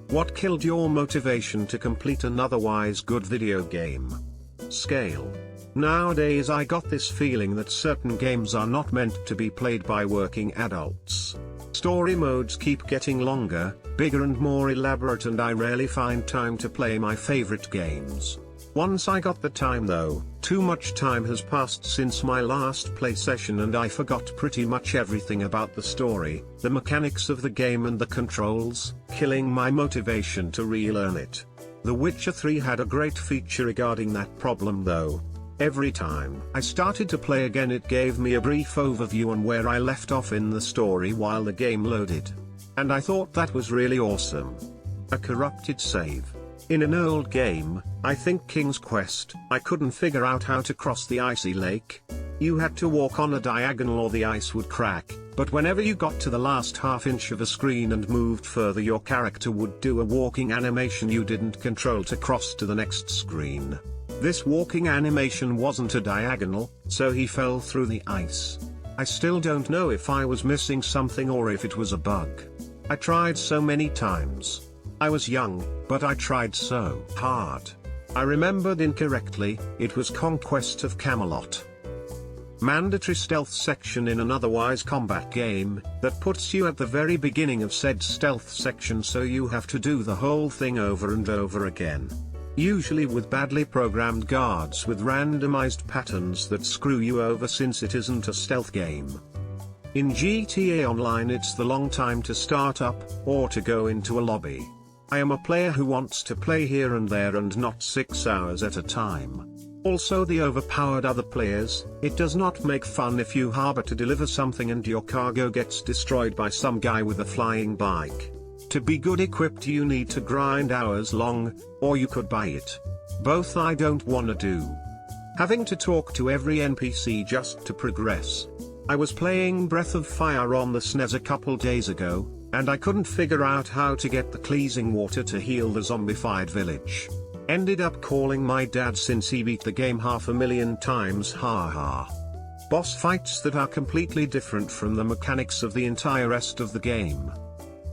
What killed your motivation to complete an otherwise good video game? Scale. Nowadays I got this feeling that certain games are not meant to be played by working adults. Story modes keep getting longer, bigger and more elaborate, and I rarely find time to play my favorite games. Once I got the time though, too much time has passed since my last play session and I forgot pretty much everything about the story, the mechanics of the game and the controls, killing my motivation to relearn it. The Witcher 3 had a great feature regarding that problem though. Every time I started to play again it gave me a brief overview on where I left off in the story while the game loaded. And I thought that was really awesome. A corrupted save. In an old game, I think King's Quest, I couldn't figure out how to cross the icy lake. You had to walk on a diagonal or the ice would crack, but whenever you got to the last half inch of a screen and moved further your character would do a walking animation you didn't control to cross to the next screen. This walking animation wasn't a diagonal, so he fell through the ice. I still don't know if I was missing something or if it was a bug. I tried so many times. I was young, but I tried so hard. I remembered incorrectly, it was Conquest of Camelot. Mandatory stealth section in an otherwise combat game, that puts you at the very beginning of said stealth section so you have to do the whole thing over and over again. Usually with badly programmed guards with randomized patterns that screw you over since it isn't a stealth game. In GTA Online it's the long time to start up, or to go into a lobby. I am a player who wants to play here and there and not 6 hours at a time. Also the overpowered other players, it does not make fun if you harbor to deliver something and your cargo gets destroyed by some guy with a flying bike. To be good equipped you need to grind hours long, or you could buy it. Both I don't wanna do. Having to talk to every NPC just to progress. I was playing Breath of Fire on the SNES a couple days ago, and I couldn't figure out how to get the cleansing water to heal the zombified village. Ended up calling my dad since he beat the game 500,000 times, haha. Boss fights that are completely different from the mechanics of the entire rest of the game.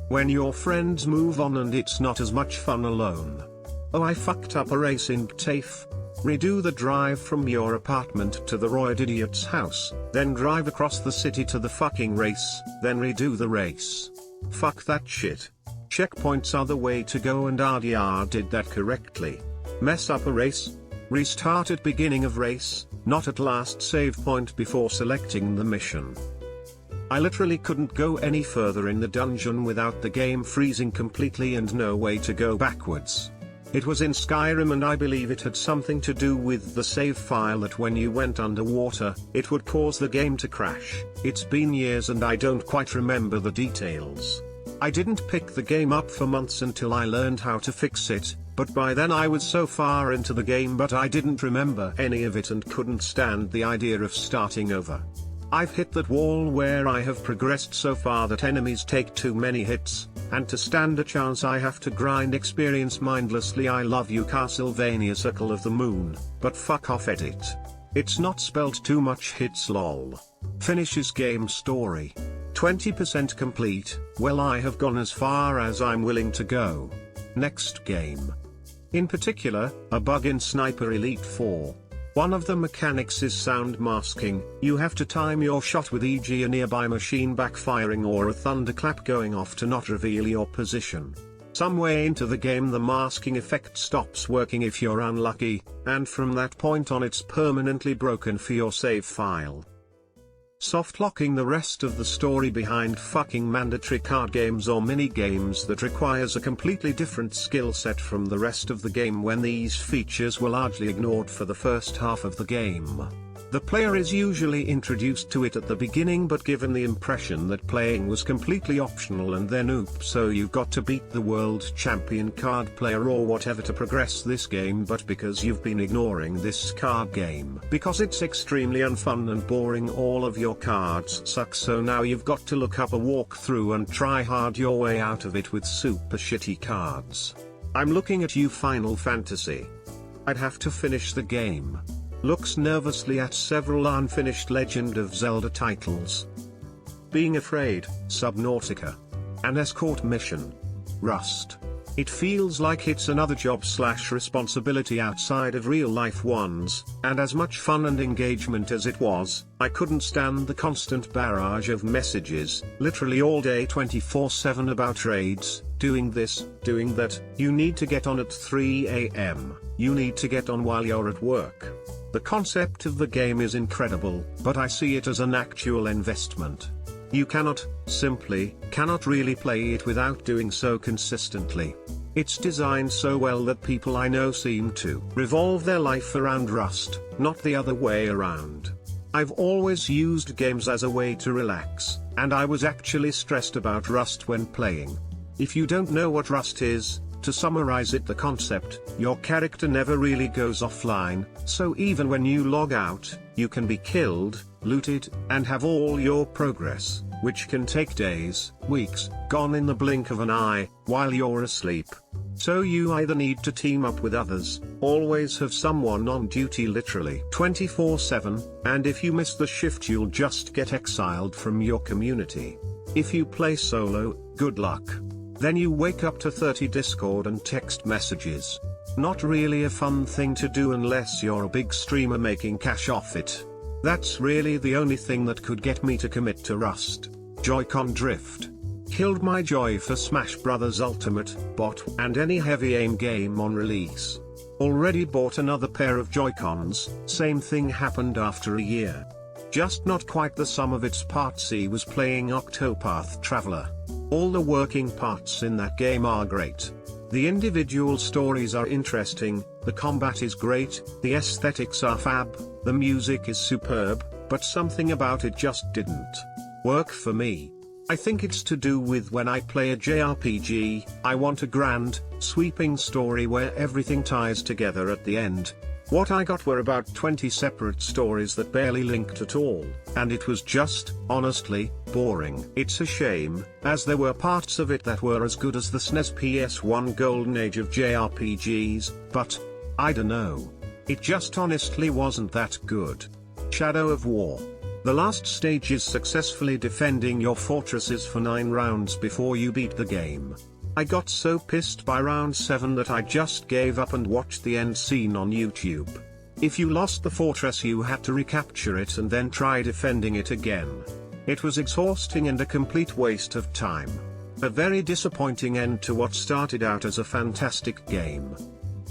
When your friends move on and it's not as much fun alone. Oh, I fucked up a race in TAFE. Redo the drive from your apartment to the roid idiot's house, then drive across the city to the fucking race, then redo the race. Fuck that shit. Checkpoints are the way to go and RDR did that correctly. Mess up a race? Restart at beginning of race, not at last save point before selecting the mission. I literally couldn't go any further in the dungeon without the game freezing completely and no way to go backwards. It was in Skyrim and I believe it had something to do with the save file that when you went underwater, it would cause the game to crash. It's been years and I don't quite remember the details. I didn't pick the game up for months until I learned how to fix it, but by then I was so far into the game but I didn't remember any of it and couldn't stand the idea of starting over. I've hit that wall where I have progressed so far that enemies take too many hits, and to stand a chance I have to grind experience mindlessly. I love you Castlevania Circle of the Moon, but fuck off edit. It's not spelled too much hits lol. Finishes game story. 20% complete, well I have gone as far as I'm willing to go. Next game. In particular, a bug in Sniper Elite 4. One of the mechanics is sound masking. You have to time your shot with e.g. a nearby machine backfiring or a thunderclap going off to not reveal your position. Some way into the game the masking effect stops working if you're unlucky, and from that point on it's permanently broken for your save file. Soft locking the rest of the story behind fucking mandatory card games or mini games that requires a completely different skill set from the rest of the game when these features were largely ignored for the first half of the game. The player is usually introduced to it at the beginning but given the impression that playing was completely optional and then oops so you've got to beat the world champion card player or whatever to progress this game, but because you've been ignoring this card game because it's extremely unfun and boring all of your cards suck, so now you've got to look up a walkthrough and try hard your way out of it with super shitty cards. I'm looking at you Final Fantasy. I'd have to finish the game. Looks nervously at several unfinished Legend of Zelda titles. Being Afraid, Subnautica. An Escort Mission. Rust. It feels like it's another job/responsibility outside of real-life ones, and as much fun and engagement as it was, I couldn't stand the constant barrage of messages, literally all day 24/7 about raids, doing this, doing that, you need to get on at 3 AM, you need to get on while you're at work. The concept of the game is incredible, but I see it as an actual investment. You simply cannot really play it without doing so consistently. It's designed so well that people I know seem to revolve their life around Rust, not the other way around. I've always used games as a way to relax, and I was actually stressed about Rust when playing. If you don't know what Rust is, to summarize it, the concept, your character never really goes offline, so even when you log out, you can be killed, looted, and have all your progress, which can take days, weeks, gone in the blink of an eye, while you're asleep. So you either need to team up with others, always have someone on duty literally 24/7, and if you miss the shift you'll just get exiled from your community. If you play solo, good luck. Then you wake up to 30 Discord and text messages. Not really a fun thing to do unless you're a big streamer making cash off it. That's really the only thing that could get me to commit to Rust. Joy-Con drift. Killed my joy for Smash Bros. Ultimate, bot, and any heavy aim game on release. Already bought another pair of Joy-Cons, same thing happened after a year. Just not quite the sum of its parts. Was playing Octopath Traveler. All the working parts in that game are great. The individual stories are interesting, the combat is great, the aesthetics are fab, the music is superb, but something about it just didn't work for me. I think it's to do with when I play a JRPG, I want a grand, sweeping story where everything ties together at the end. What I got were about 20 separate stories that barely linked at all, and it was just, honestly, boring. It's a shame, as there were parts of it that were as good as the SNES PS1 golden age of JRPGs, but, I dunno. It just honestly wasn't that good. Shadow of War. The last stage is successfully defending your fortresses for 9 rounds before you beat the game. I got so pissed by round 7 that I just gave up and watched the end scene on YouTube. If you lost the fortress you had to recapture it and then try defending it again. It was exhausting and a complete waste of time. A very disappointing end to what started out as a fantastic game.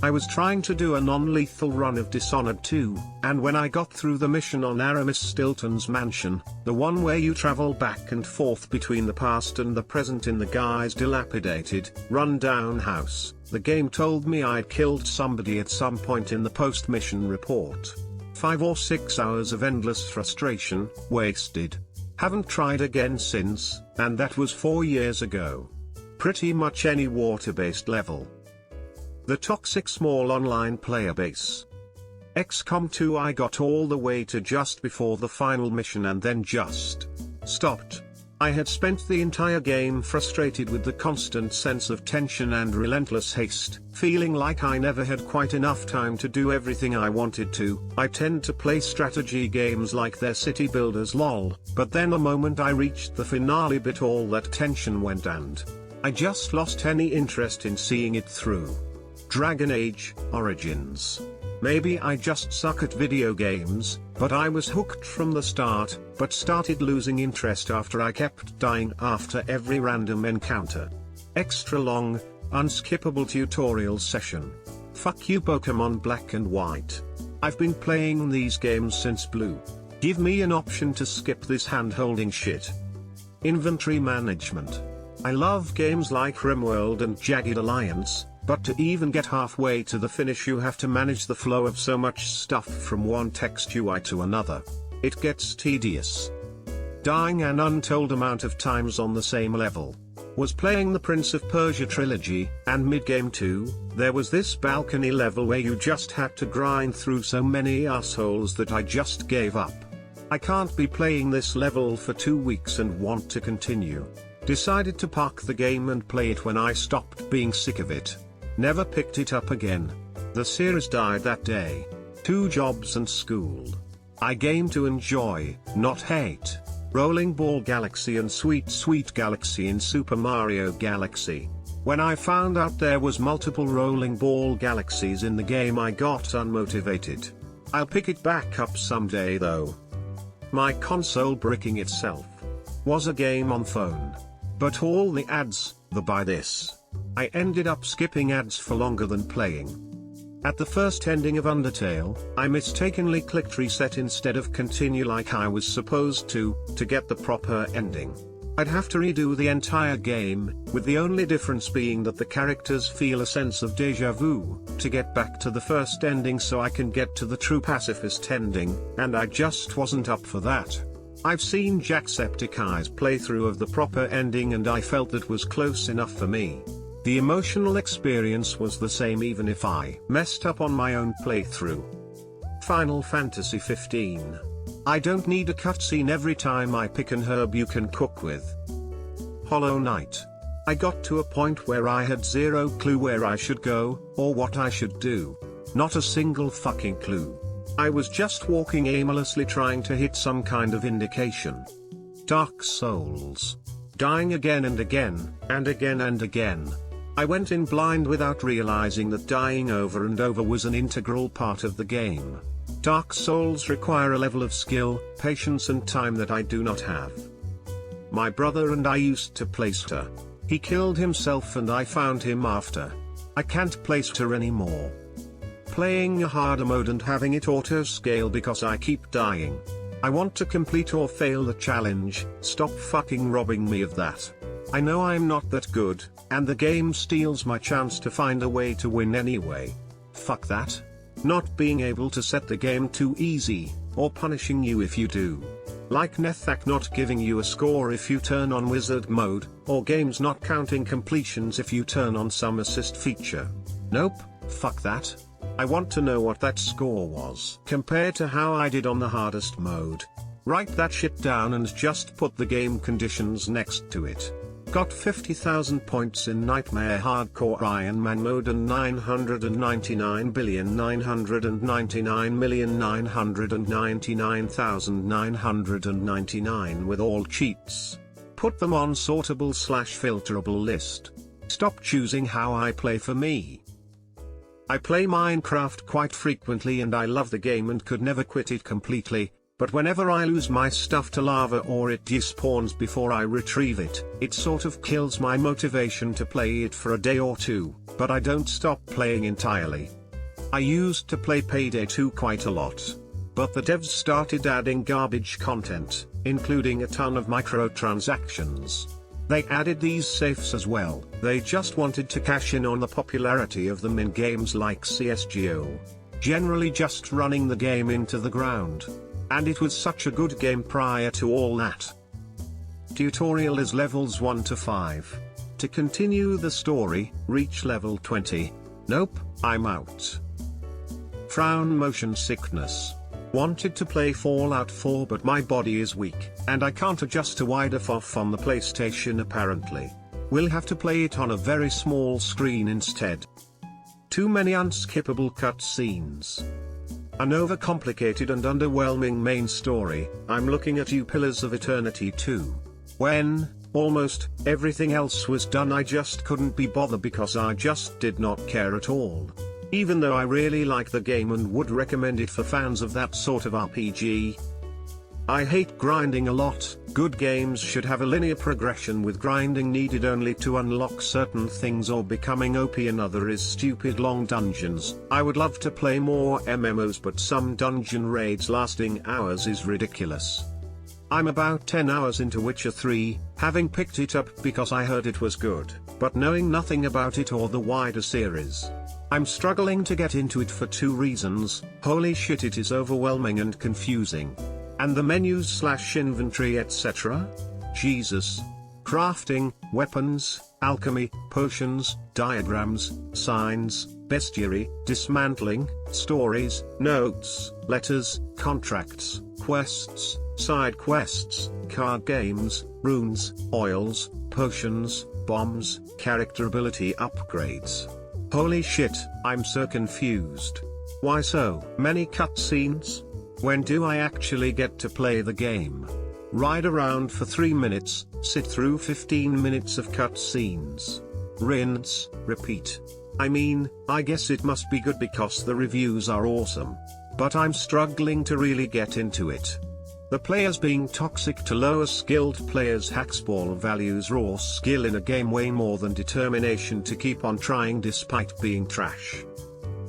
I was trying to do a non-lethal run of Dishonored 2, and when I got through the mission on Aramis Stilton's mansion, the one where you travel back and forth between the past and the present in the guy's dilapidated, run-down house, the game told me I'd killed somebody at some point in the post-mission report. 5 or 6 hours of endless frustration, wasted. Haven't tried again since, and that was 4 years ago. Pretty much any water-based level. The toxic small online player base. XCOM 2 I got all the way to just before the final mission and then just stopped. I had spent the entire game frustrated with the constant sense of tension and relentless haste, feeling like I never had quite enough time to do everything I wanted to. I tend to play strategy games like they're city builders lol, but then the moment I reached the finale bit all that tension went and I just lost any interest in seeing it through. Dragon Age Origins. Maybe I just suck at video games, but I was hooked from the start, but started losing interest after I kept dying after every random encounter. Extra long, unskippable tutorial session. Fuck you Pokemon Black and White. I've been playing these games since Blue. Give me an option to skip this hand-holding shit. Inventory management. I love games like RimWorld and Jagged Alliance, but to even get halfway to the finish you have to manage the flow of so much stuff from one text UI to another. It gets tedious. Dying an untold amount of times on the same level. Was playing the Prince of Persia trilogy, and mid-game too, there was this balcony level where you just had to grind through so many assholes that I just gave up. I can't be playing this level for 2 weeks and want to continue. Decided to park the game and play it when I stopped being sick of it. Never picked it up again. The series died that day. 2 jobs and school. I game to enjoy, not hate. Rolling Ball Galaxy and Sweet Sweet Galaxy in Super Mario Galaxy. When I found out there was multiple rolling ball galaxies in the game, I got unmotivated. I'll pick it back up someday though. My console bricking itself was a game on phone. But all the ads, buy this. I ended up skipping ads for longer than playing. At the first ending of Undertale, I mistakenly clicked reset instead of continue like I was supposed to get the proper ending. I'd have to redo the entire game, with the only difference being that the characters feel a sense of deja vu, to get back to the first ending so I can get to the true pacifist ending, and I just wasn't up for that. I've seen Jacksepticeye's playthrough of the proper ending and I felt that was close enough for me. The emotional experience was the same even if I messed up on my own playthrough. Final Fantasy 15. I don't need a cutscene every time I pick an herb you can cook with. Hollow Knight. I got to a point where I had zero clue where I should go, or what I should do. Not a single fucking clue. I was just walking aimlessly trying to hit some kind of indication. Dark Souls. Dying again and again, and again and again. I went in blind without realizing that dying over and over was an integral part of the game. Dark Souls require a level of skill, patience and time that I do not have. My brother and I used to play Star. He killed himself and I found him after. I can't play Star anymore. Playing a harder mode and having it auto-scale because I keep dying. I want to complete or fail the challenge, stop fucking robbing me of that. I know I'm not that good, and the game steals my chance to find a way to win anyway. Fuck that. Not being able to set the game too easy, or punishing you if you do. Like Nethak not giving you a score if you turn on wizard mode, or games not counting completions if you turn on some assist feature. Nope, fuck that. I want to know what that score was compared to how I did on the hardest mode. Write that shit down and just put the game conditions next to it. Got 50,000 points in Nightmare Hardcore Iron Man mode and 999,999,999,999 with all cheats. Put them on sortable/filterable list. Stop choosing how I play for me. I play Minecraft quite frequently and I love the game and could never quit it completely. But whenever I lose my stuff to lava or it despawns before I retrieve it, it sort of kills my motivation to play it for a day or two, but I don't stop playing entirely. I used to play Payday 2 quite a lot. But the devs started adding garbage content, including a ton of microtransactions. They added these safes as well. They just wanted to cash in on the popularity of them in games like CSGO. Generally just running the game into the ground. And it was such a good game prior to all that. Tutorial is levels 1 to 5. To continue the story, reach level 20. Nope, I'm out. Frown motion sickness. Wanted to play Fallout 4 but my body is weak, and I can't adjust to wider FOV on the PlayStation apparently. We'll have to play it on a very small screen instead. Too many unskippable cutscenes. An overcomplicated and underwhelming main story. I'm looking at you Pillars of Eternity 2. When almost everything else was done I just couldn't be bothered because I just did not care at all. Even though I really like the game and would recommend it for fans of that sort of RPG. I hate grinding a lot. Good games should have a linear progression with grinding needed only to unlock certain things or becoming OP. Another is stupid long dungeons. I would love to play more MMOs but some dungeon raids lasting hours is ridiculous. I'm about 10 hours into Witcher 3, having picked it up because I heard it was good, but knowing nothing about it or the wider series. I'm struggling to get into it for two reasons. Holy shit, it is overwhelming and confusing. And the menus/inventory etc? Jesus. Crafting, weapons, alchemy, potions, diagrams, signs, bestiary, dismantling, stories, notes, letters, contracts, quests, side quests, card games, runes, oils, potions, bombs, character ability upgrades. Holy shit, I'm so confused. Why so many cutscenes? When do I actually get to play the game? Ride around for 3 minutes, sit through 15 minutes of cutscenes. rinse, repeat. I mean, I guess it must be good because the reviews are awesome. But I'm struggling to really get into it. The players being toxic to lower skilled players. Hacksball values raw skill in a game way more than determination to keep on trying despite being trash.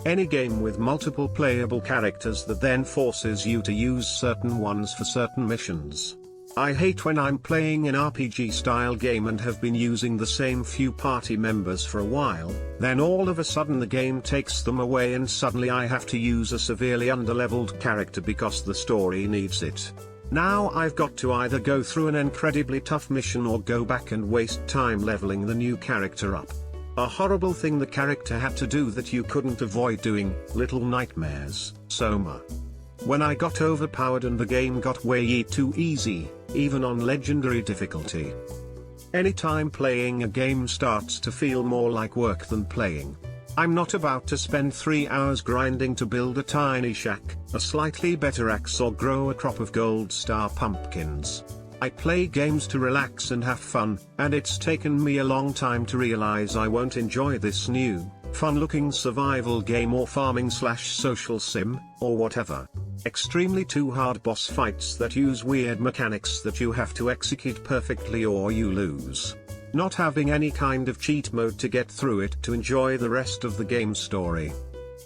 Any game with multiple playable characters that then forces you to use certain ones for certain missions. I hate when I'm playing an RPG style game and have been using the same few party members for a while, then all of a sudden the game takes them away and suddenly I have to use a severely underleveled character because the story needs it. Now I've got to either go through an incredibly tough mission or go back and waste time leveling the new character up. A horrible thing the character had to do that you couldn't avoid doing. Little nightmares. Soma. When I got overpowered and the game got way too easy, even on legendary difficulty. Anytime playing a game starts to feel more like work than playing. I'm not about to spend 3 hours grinding to build a tiny shack, a slightly better axe or grow a crop of gold star pumpkins. I play games to relax and have fun, and it's taken me a long time to realize I won't enjoy this new, fun-looking survival game or farming/social sim, or whatever. Extremely too hard boss fights that use weird mechanics that you have to execute perfectly or you lose. Not having any kind of cheat mode to get through it to enjoy the rest of the game story.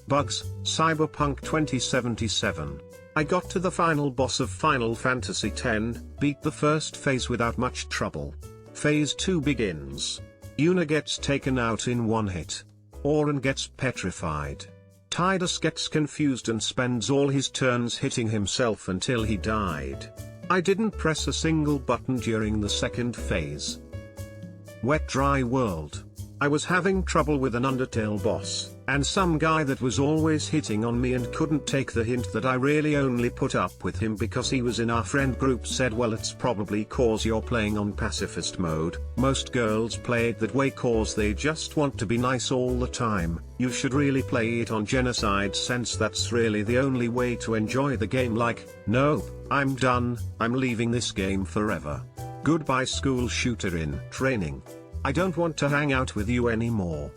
Bugs, Cyberpunk 2077. I got to the final boss of Final Fantasy X, beat the first phase without much trouble. Phase 2 begins. Yuna gets taken out in one hit. Auron gets petrified. Tidus gets confused and spends all his turns hitting himself until he died. I didn't press a single button during the second phase. Wet Dry World. I was having trouble with an Undertale boss, and some guy that was always hitting on me and couldn't take the hint that I really only put up with him because he was in our friend group said, well, it's probably cause you're playing on pacifist mode. Most girls play it that way cause they just want to be nice all the time. You should really play it on genocide since that's really the only way to enjoy the game. Like, no, I'm done, I'm leaving this game forever. Goodbye school shooter in training. I don't want to hang out with you anymore.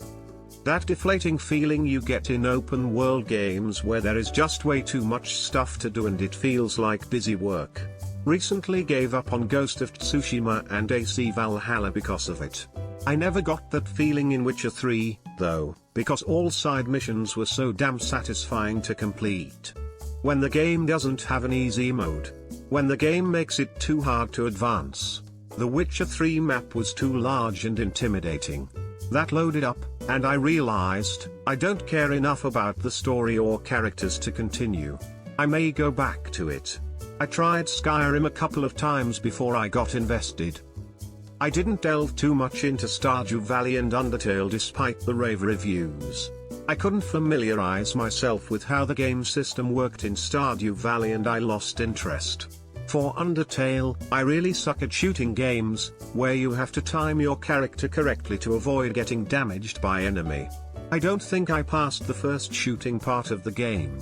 That deflating feeling you get in open world games where there is just way too much stuff to do and it feels like busy work. Recently gave up on Ghost of Tsushima and AC Valhalla because of it. I never got that feeling in Witcher 3, though, because all side missions were so damn satisfying to complete. When the game doesn't have an easy mode. When the game makes it too hard to advance. The Witcher 3 map was too large and intimidating. That loaded up, and I realized, I don't care enough about the story or characters to continue. I may go back to it. I tried Skyrim a couple of times before I got invested. I didn't delve too much into Stardew Valley and Undertale despite the rave reviews. I couldn't familiarize myself with how the game system worked in Stardew Valley and I lost interest. For Undertale, I really suck at shooting games, where you have to time your character correctly to avoid getting damaged by enemy. I don't think I passed the first shooting part of the game.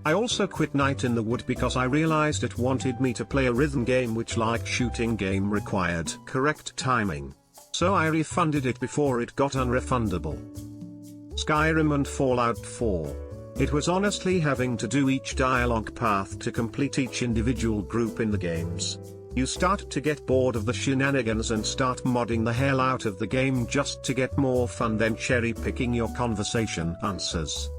I also quit Night in the Wood because I realized it wanted me to play a rhythm game which, like shooting game, required correct timing. So I refunded it before it got unrefundable. Skyrim and Fallout 4. It was honestly having to do each dialogue path to complete each individual group in the games. You start to get bored of the shenanigans and start modding the hell out of the game just to get more fun than cherry picking your conversation answers.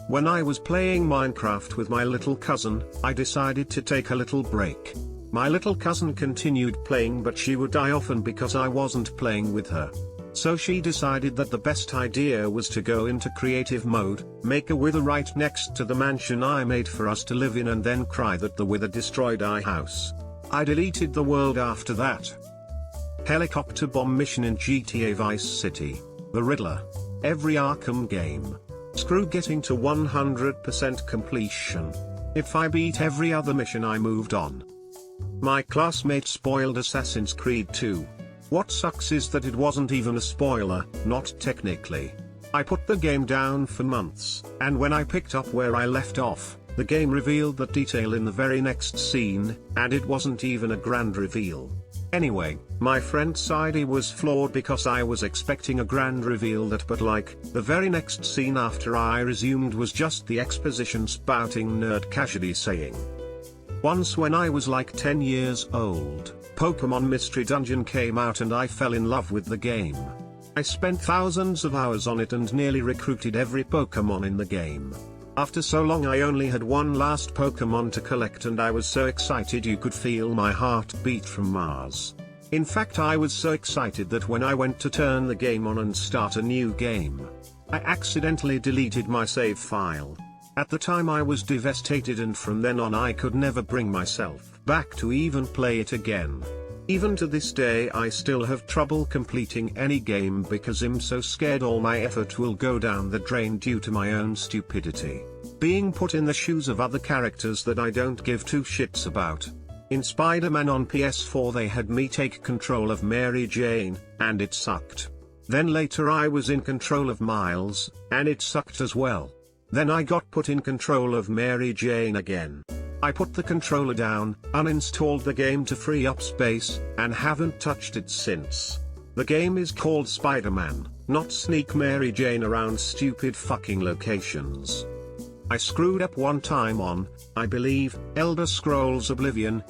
When I was playing Minecraft with my little cousin, I decided to take a little break. My little cousin continued playing but she would die often because I wasn't playing with her. So she decided that the best idea was to go into creative mode, make a wither right next to the mansion I made for us to live in and then cry that the wither destroyed our house. I deleted the world after that. Helicopter bomb mission in GTA Vice City. The Riddler. Every Arkham game. Screw getting to 100% completion. If I beat every other mission I moved on. My classmate spoiled Assassin's Creed 2. What sucks is that it wasn't even a spoiler, not technically. I put the game down for months, and when I picked up where I left off, the game revealed that detail in the very next scene, and it wasn't even a grand reveal. Anyway, my friend's idea was flawed because I was expecting a grand reveal that the very next scene after I resumed was just the exposition spouting nerd casually saying. Once when I was like 10 years old, Pokemon Mystery Dungeon came out and I fell in love with the game. I spent thousands of hours on it and nearly recruited every Pokemon in the game. After so long I only had one last Pokemon to collect and I was so excited you could feel my heart beat from Mars. In fact I was so excited that when I went to turn the game on and start a new game, I accidentally deleted my save file. At the time I was devastated and from then on I could never bring myself back to even play it again. Even to this day I still have trouble completing any game because I'm so scared all my effort will go down the drain due to my own stupidity. Being put in the shoes of other characters that I don't give two shits about. In Spider-Man on PS4 they had me take control of Mary Jane, and it sucked. Then later I was in control of Miles, and it sucked as well. Then I got put in control of Mary Jane again. I put the controller down, uninstalled the game to free up space, and haven't touched it since. The game is called Spider-Man, not Sneak Mary Jane around stupid fucking locations. I screwed up one time on, I believe, Elder Scrolls Oblivion,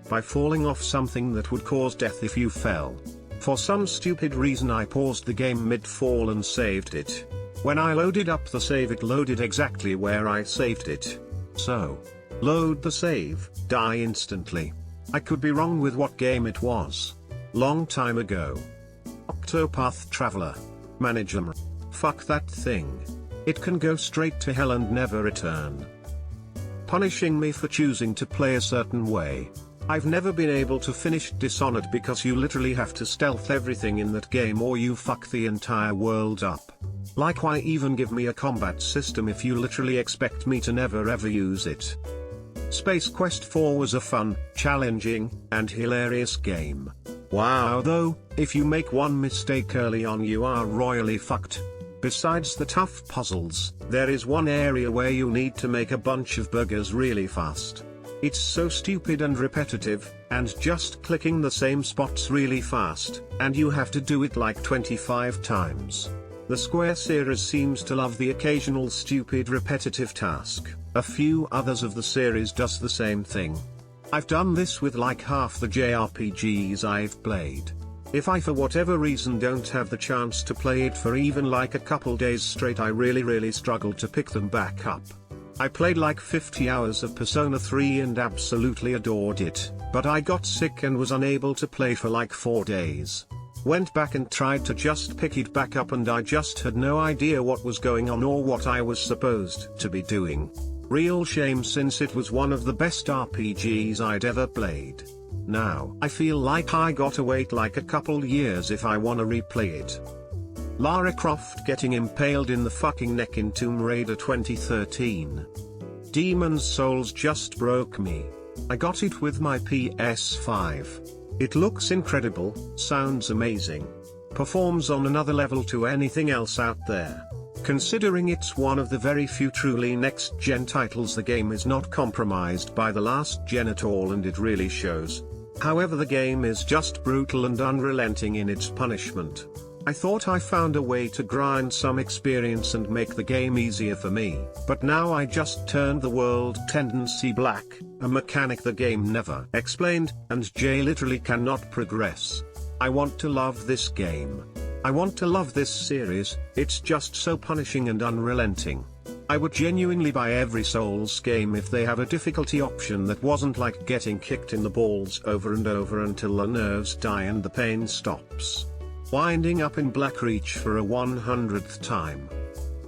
by falling off something that would cause death if you fell. For some stupid reason I paused the game mid-fall and saved it. When I loaded up the save it loaded exactly where I saved it. So, load the save, die instantly. I could be wrong with what game it was. Long time ago. Octopath Traveler. Manager. Fuck that thing. It can go straight to hell and never return. Punishing me for choosing to play a certain way. I've never been able to finish Dishonored because you literally have to stealth everything in that game or you fuck the entire world up. Like why even give me a combat system if you literally expect me to never ever use it? Space Quest 4 was a fun, challenging, and hilarious game. Wow though, if you make one mistake early on you are royally fucked. Besides the tough puzzles, there is one area where you need to make a bunch of burgers really fast. It's so stupid and repetitive, and just clicking the same spots really fast, and you have to do it like 25 times. The Square series seems to love the occasional stupid repetitive task. A few others of the series does the same thing. I've done this with like half the JRPGs I've played. If I for whatever reason don't have the chance to play it for even like a couple days straight I really struggle to pick them back up. I played like 50 hours of Persona 3 and absolutely adored it, but I got sick and was unable to play for like 4 days. Went back and tried to just pick it back up and I just had no idea what was going on or what I was supposed to be doing. Real shame since it was one of the best RPGs I'd ever played. Now I feel like I gotta wait like a couple years if I wanna replay it. Lara Croft getting impaled in the fucking neck in Tomb Raider 2013. Demon's Souls just broke me. I got it with my PS5. It looks incredible, sounds amazing. Performs on another level to anything else out there. Considering it's one of the very few truly next-gen titles the game is not compromised by the last gen at all and it really shows. However the game is just brutal and unrelenting in its punishment. I thought I found a way to grind some experience and make the game easier for me, but now I just turned the world tendency black, a mechanic the game never explained, and Jay literally cannot progress. I want to love this game. I want to love this series, it's just so punishing and unrelenting. I would genuinely buy every Souls game if they have a difficulty option that wasn't like getting kicked in the balls over and over until the nerves die and the pain stops. Winding up in Blackreach for a 100th time.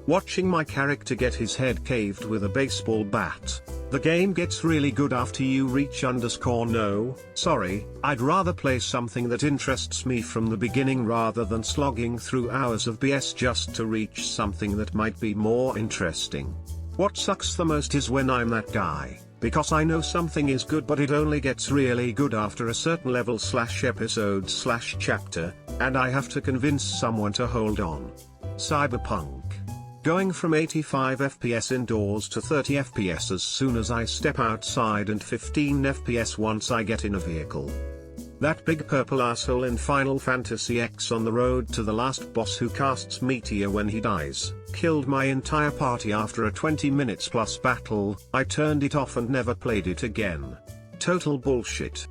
Watching my character get his head caved with a baseball bat. The game gets really good after you reach _no, sorry, I'd rather play something that interests me from the beginning rather than slogging through hours of BS just to reach something that might be more interesting. What sucks the most is when I'm that guy, because I know something is good but it only gets really good after a certain level / episode / chapter, and I have to convince someone to hold on. Cyberpunk. Going from 85 FPS indoors to 30 FPS as soon as I step outside and 15 FPS once I get in a vehicle. That big purple asshole in Final Fantasy X on the road to the last boss who casts meteor when he dies, killed my entire party after a 20 minutes plus battle. I turned it off and never played it again. Total bullshit.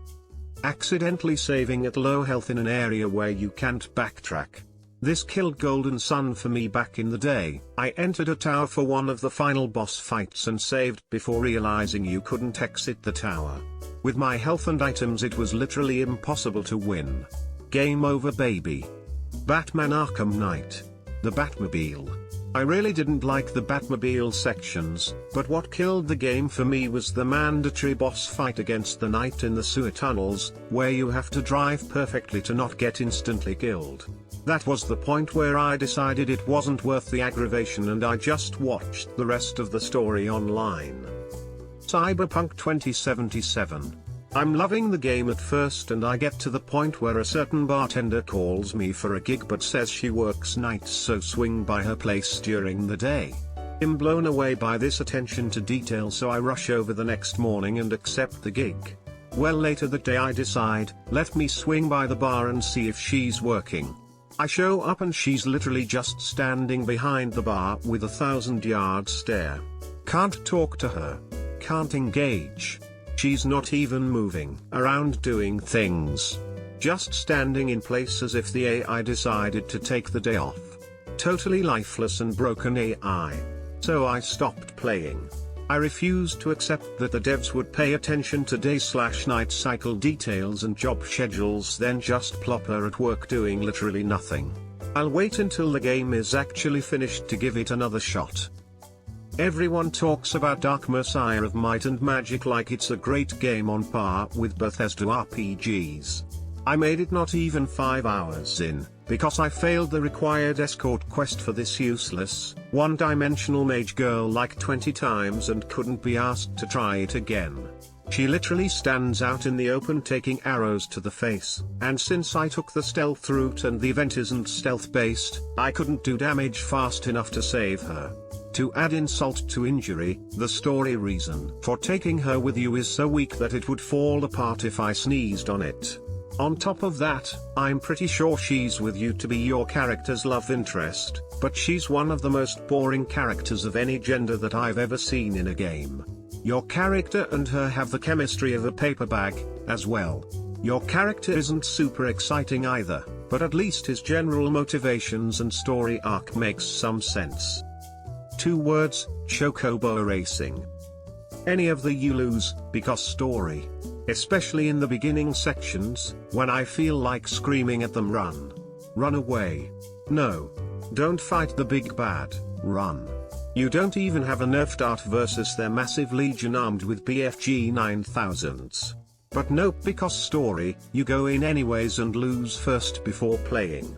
Accidentally saving at low health in an area where you can't backtrack. This killed Golden Sun for me back in the day. I entered a tower for one of the final boss fights and saved before realizing you couldn't exit the tower. With my health and items it was literally impossible to win. Game over, baby. Batman Arkham Knight. The Batmobile. I really didn't like the Batmobile sections, but what killed the game for me was the mandatory boss fight against the Knight in the sewer tunnels, where you have to drive perfectly to not get instantly killed. That was the point where I decided it wasn't worth the aggravation and I just watched the rest of the story online. Cyberpunk 2077. I'm loving the game at first and I get to the point where a certain bartender calls me for a gig but says she works nights, so swing by her place during the day. I'm blown away by this attention to detail, so I rush over the next morning and accept the gig. Well, later that day I decide, let me swing by the bar and see if she's working. I show up and she's literally just standing behind the bar with a 1,000-yard stare. Can't talk to her. Can't engage. She's not even moving around doing things. Just standing in place as if the AI decided to take the day off. Totally lifeless and broken AI. So I stopped playing. I refused to accept that the devs would pay attention to day/night cycle details and job schedules, then just plop her at work doing literally nothing. I'll wait until the game is actually finished to give it another shot. Everyone talks about Dark Messiah of Might and Magic like it's a great game on par with Bethesda RPGs. I made it not even 5 hours in, because I failed the required escort quest for this useless, one-dimensional mage girl like 20 times and couldn't be asked to try it again. She literally stands out in the open taking arrows to the face, and since I took the stealth route and the event isn't stealth-based, I couldn't do damage fast enough to save her. To add insult to injury, the story reason for taking her with you is so weak that it would fall apart if I sneezed on it. On top of that, I'm pretty sure she's with you to be your character's love interest, but she's one of the most boring characters of any gender that I've ever seen in a game. Your character and her have the chemistry of a paper bag, as well. Your character isn't super exciting either, but at least his general motivations and story arc makes some sense. 2 words, Chocobo Racing. Any of the you lose, because story. Especially in the beginning sections, when I feel like screaming at them, run. Run away. No. Don't fight the big bad, run. You don't even have a nerf dart versus their massive legion armed with BFG 9000s. But nope, because story, you go in anyways and lose first before playing.